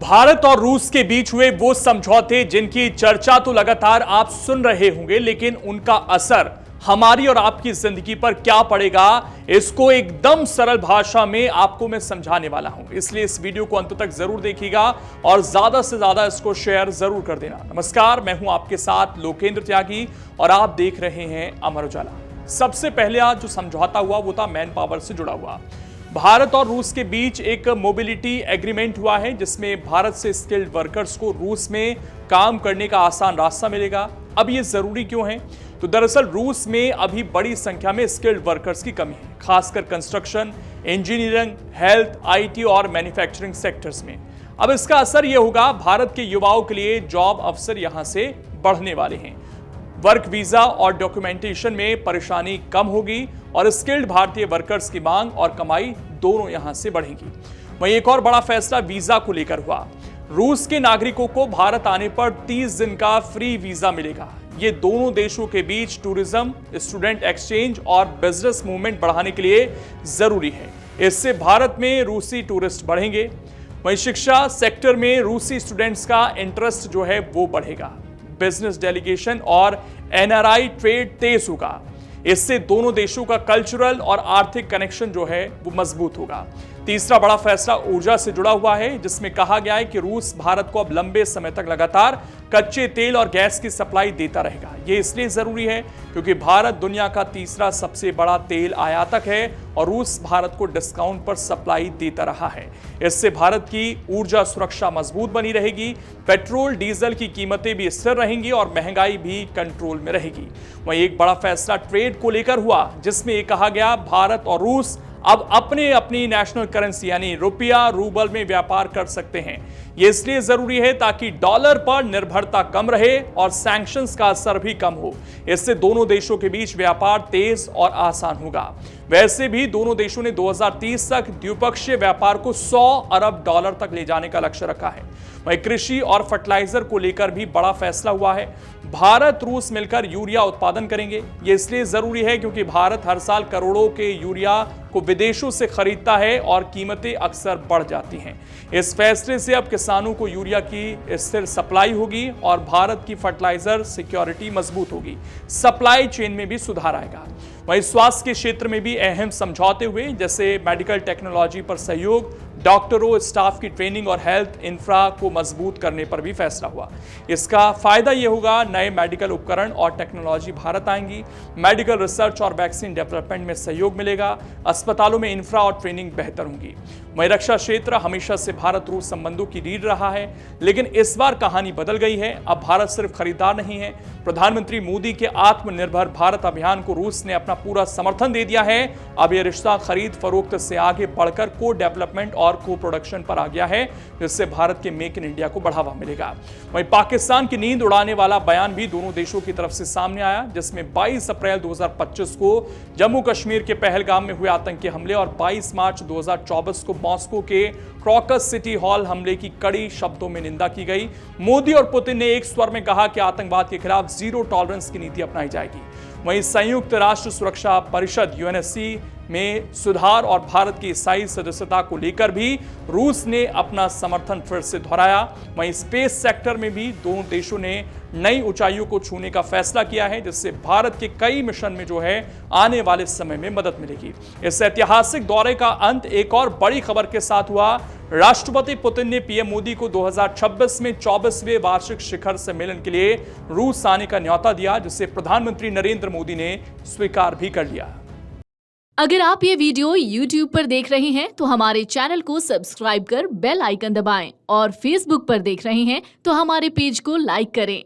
भारत और रूस के बीच हुए वो समझौते जिनकी चर्चा तो लगातार आप सुन रहे होंगे, लेकिन उनका असर हमारी और आपकी जिंदगी पर क्या पड़ेगा, इसको एकदम सरल भाषा में आपको मैं समझाने वाला हूं। इसलिए इस वीडियो को अंत तक जरूर देखिएगा और ज्यादा से ज्यादा इसको शेयर जरूर कर देना। नमस्कार, मैं हूं आपके साथ लोकेंद्र त्यागी और आप देख रहे हैं अमर उजाला। सबसे पहले आज जो समझौता हुआ वो था मैन पावर से जुड़ा हुआ। भारत और रूस के बीच एक मोबिलिटी एग्रीमेंट हुआ है, जिसमें भारत से स्किल्ड वर्कर्स को रूस में काम करने का आसान रास्ता मिलेगा। अब ये जरूरी क्यों है? तो दरअसल रूस में अभी बड़ी संख्या में स्किल्ड वर्कर्स की कमी है, खासकर कंस्ट्रक्शन, इंजीनियरिंग, हेल्थ, आईटी और मैन्युफैक्चरिंग सेक्टर्स में। अब इसका असर यह होगा, भारत के युवाओं के लिए जॉब अवसर यहां से बढ़ने वाले हैं। वर्क वीजा और डॉक्यूमेंटेशन में परेशानी कम होगी और स्किल्ड भारतीय वर्कर्स की मांग और कमाई दोनों यहां से बढ़ेगी। वहीं एक और बड़ा फैसला वीजा को लेकर हुआ। रूस के नागरिकों को भारत आने पर 30 दिन का फ्री वीजा मिलेगा। ये दोनों देशों के बीच टूरिज्म, स्टूडेंट एक्सचेंज और बिजनेस मूवमेंट बढ़ाने के लिए जरूरी है। इससे भारत में रूसी टूरिस्ट बढ़ेंगे। वहीं शिक्षा सेक्टर में रूसी स्टूडेंट्स का इंटरेस्ट जो है वो बढ़ेगा। बिजनेस डेलीगेशन और एनआरआई ट्रेड तेज होगा। इससे दोनों देशों का कल्चरल और आर्थिक कनेक्शन जो है वो मजबूत होगा। तीसरा बड़ा फैसला ऊर्जा से जुड़ा हुआ है, जिसमें कहा गया है कि रूस भारत को अब लंबे समय तक लगातार कच्चे तेल और गैस की सप्लाई देता रहेगा। ये इसलिए जरूरी है क्योंकि भारत दुनिया का तीसरा सबसे बड़ा तेल आयातक है और रूस भारत को डिस्काउंट पर सप्लाई देता रहा है। इससे भारत की ऊर्जा सुरक्षा मजबूत बनी रहेगी। पेट्रोल डीजल की कीमतें भी स्थिर रहेंगी और महंगाई भी कंट्रोल में रहेगी। वहीं एक बड़ा फैसला ट्रेड को लेकर हुआ, जिसमें यह कहा गया भारत और रूस अब अपनी नेशनल करेंसी यानी रुपया रूबल में व्यापार कर सकते हैं। यह इसलिए जरूरी है ताकि डॉलर पर निर्भरता कम रहे और सैंक्शंस का असर भी कम हो। इससे दोनों देशों के बीच व्यापार तेज और आसान होगा। वैसे भी दोनों देशों ने 2030 तक द्विपक्षीय व्यापार को 100 अरब डॉलर तक ले जाने का लक्ष्य रखा है। वहीं कृषि और फर्टिलाइजर को लेकर भी बड़ा फैसला हुआ है। भारत रूस मिलकर यूरिया उत्पादन करेंगे। ये इसलिए जरूरी है क्योंकि भारत हर साल करोड़ों के यूरिया को विदेशों से खरीदता है और कीमतें अक्सर बढ़ जाती हैं। इस फैसले से अब किसानों को यूरिया की स्थिर सप्लाई होगी और भारत की फर्टिलाइजर सिक्योरिटी मजबूत होगी। सप्लाई चेन में भी सुधार आएगा। वहीं स्वास्थ्य के क्षेत्र में भी अहम समझौते हुए, जैसे मेडिकल टेक्नोलॉजी पर सहयोग, डॉक्टरों, स्टाफ की ट्रेनिंग और हेल्थ इंफ्रा को मजबूत करने पर भी फैसला हुआ। इसका फायदा यह होगा, नए मेडिकल उपकरण और टेक्नोलॉजी भारत आएंगी। मेडिकल रिसर्च और वैक्सीन डेवलपमेंट में सहयोग मिलेगा। अस्पतालों में इंफ्रा और ट्रेनिंग बेहतर होंगी। वहीं रक्षा क्षेत्र हमेशा से भारत रूस संबंधों की रीढ़ रहा है, लेकिन इस बार कहानी बदल गई है। अब भारत सिर्फ खरीदार नहीं है। प्रधानमंत्री मोदी के आत्मनिर्भर भारत अभियान को रूस ने अपना पूरा समर्थन दे दिया है। अब यह रिश्ता खरीद फरोख्त से आगे बढ़कर को डेवलपमेंट और को प्रोडक्शन पर आ गया है, जिससे भारत के मेक इन इंडिया को बढ़ावा मिलेगा। वहीं पाकिस्तान की नींद उड़ाने वाला बयान भी दोनों देशों की तरफ से सामने आया, जिसमें 22 अप्रैल 2025 को जम्मू कश्मीर के पहलगाम में हुए आतंकी हमले और 22 मार्च 2024 को मॉस्को के क्रॉकस सिटी हॉल हमले की कड़ी शब्दों में निंदा की गई। मोदी और पुतिन ने एक स्वर में कहा कि आतंकवाद के खिलाफ जीरो टॉलरेंस की नीति अपनाई जाएगी। वहीं संयुक्त राष्ट्र सुरक्षा परिषद यूएनएससी में सुधार और भारत की ईसाई सदस्यता को लेकर भी रूस ने अपना समर्थन फिर से दोहराया। वहीं स्पेस सेक्टर में भी दोनों देशों ने नई ऊंचाइयों को छूने का फैसला किया है, जिससे भारत के कई मिशन में जो है आने वाले समय में मदद मिलेगी। इस ऐतिहासिक दौरे का अंत एक और बड़ी खबर के साथ हुआ। राष्ट्रपति पुतिन ने पीएम मोदी को 2026 में 24वें वार्षिक शिखर सम्मेलन के लिए रूस आने का न्योता दिया, जिसे प्रधानमंत्री नरेंद्र मोदी ने स्वीकार भी कर लिया। अगर आप ये वीडियो YouTube पर देख रहे हैं तो हमारे चैनल को सब्सक्राइब कर बेल आइकन दबाएं और Facebook पर देख रहे हैं तो हमारे पेज को लाइक करें।